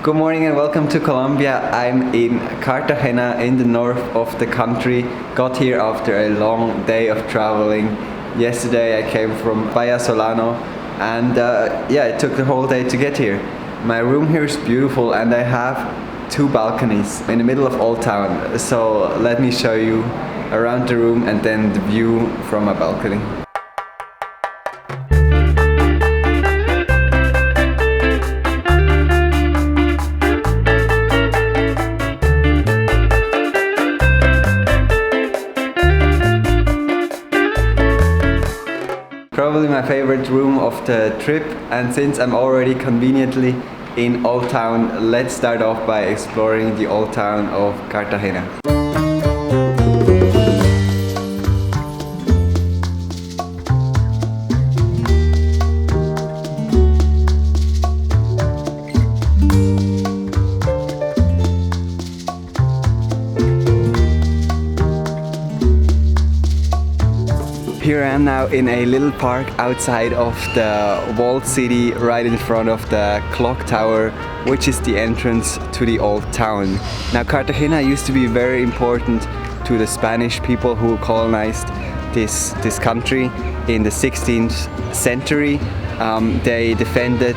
Good morning and welcome to Colombia. I'm in Cartagena in the north of the country. Got here after a long day of traveling. Yesterday I came from Solano and it took the whole day to get here. My room here is beautiful and I have two balconies in the middle of Old Town. So let me show you around the room and then the view from my balcony. Probably my favorite room of the trip, and since I'm already conveniently in Old Town, let's start off by exploring the Old Town of Cartagena. Here I am now in a little park outside of the walled city, right in front of the clock tower, which is the entrance to the Old Town. Now Cartagena used to be very important to the Spanish people who colonized this country in the 16th century. They defended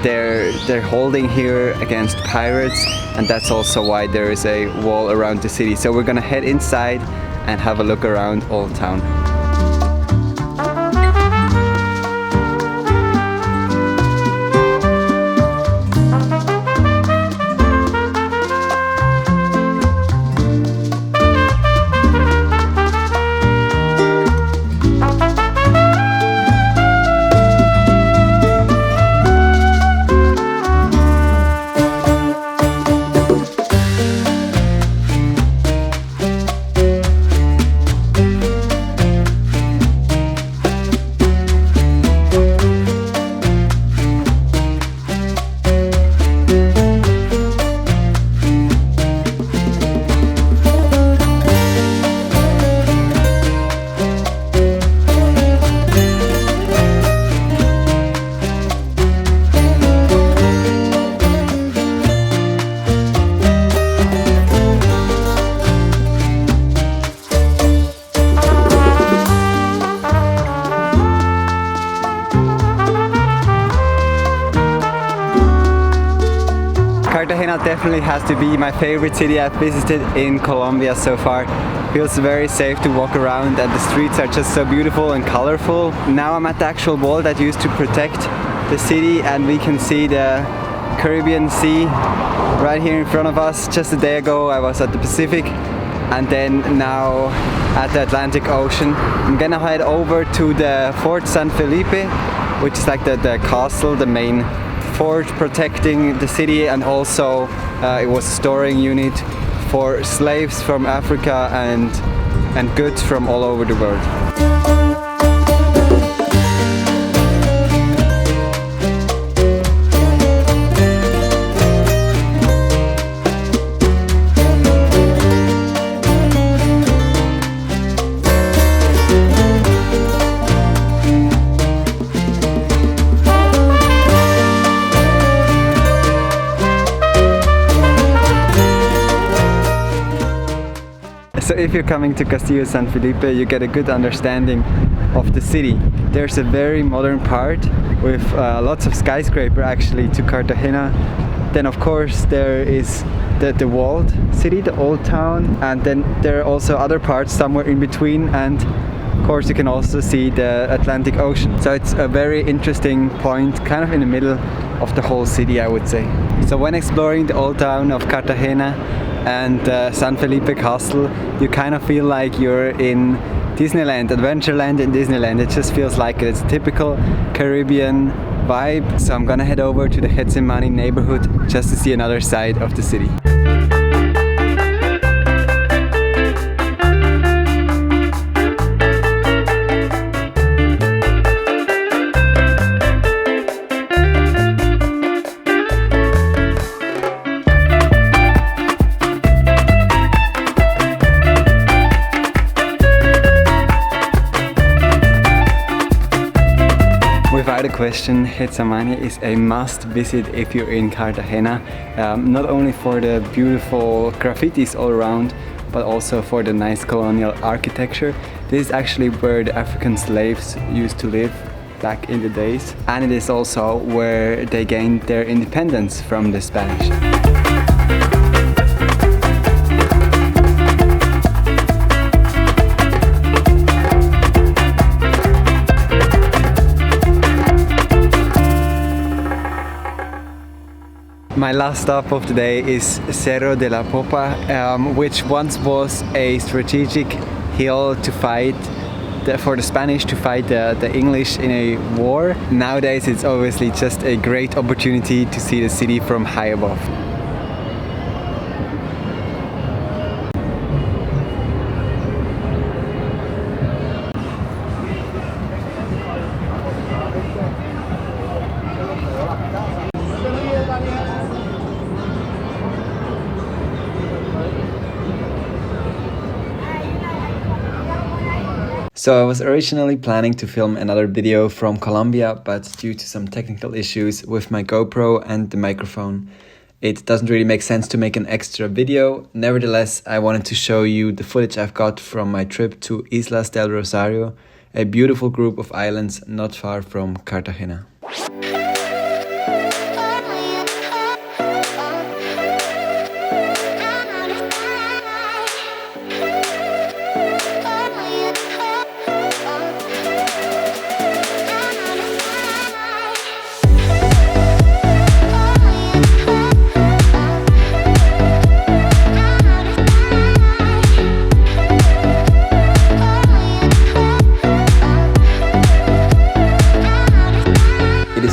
their holding here against pirates, and that's also why there is a wall around the city. So we're gonna head inside and have a look around Old Town. Cartagena definitely has to be my favorite city I've visited in Colombia so far. Feels very safe to walk around and the streets are just so beautiful and colorful. Now I'm at the actual wall that used to protect the city and we can see the Caribbean Sea right here in front of us. Just a day ago I was at the Pacific and then now at the Atlantic Ocean. I'm gonna head over to the Fort San Felipe, which is like the castle, the main fort protecting the city, and also it was a storing unit for slaves from Africa and goods from all over the world. So if you're coming to Castillo San Felipe, you get a good understanding of the city. There's a very modern part with lots of skyscraper actually to Cartagena. Then of course there is the walled city, the Old Town, and then there are also other parts somewhere in between, and of course you can also see the Atlantic Ocean. So it's a very interesting point, kind of in the middle of the whole city, I would say. So when exploring the Old Town of Cartagena and San Felipe Castle, you kind of feel like you're in Disneyland, Adventureland in Disneyland. It just feels like it's a typical Caribbean vibe. So I'm gonna head over to the Getsemani neighborhood just to see another side of the city. question, Getsemani is a must visit if you're in Cartagena, not only for the beautiful graffitis all around, but also for the nice colonial architecture. This is actually where the African slaves used to live back in the days, and it is also where they gained their independence from the Spanish. My last stop of the day is Cerro de la Popa, which once was a strategic hill to fight for the Spanish to fight the English in a war. Nowadays it's obviously just a great opportunity to see the city from high above. So I was originally planning to film another video from Colombia, but due to some technical issues with my GoPro and the microphone, it doesn't really make sense to make an extra video. Nevertheless, I wanted to show you the footage I've got from my trip to Islas del Rosario, a beautiful group of islands not far from Cartagena.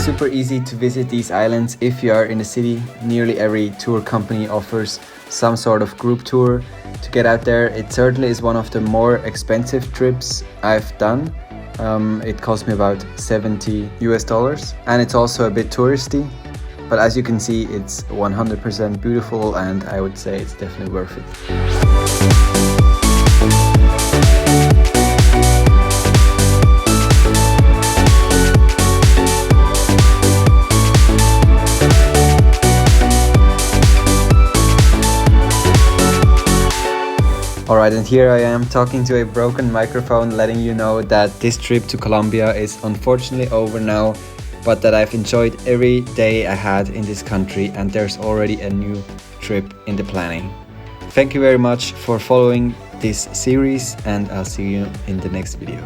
Super easy to visit these islands if you are in the city. Nearly every tour company offers some sort of group tour to get out there. It certainly is one of the more expensive trips I've done. It cost me about $70 and it's also a bit touristy, but as you can see, it's 100% beautiful and I would say it's definitely worth it. Alright, and here I am talking to a broken microphone, letting you know that this trip to Colombia is unfortunately over now, but that I've enjoyed every day I had in this country and there's already a new trip in the planning. Thank you very much for following this series and I'll see you in the next video.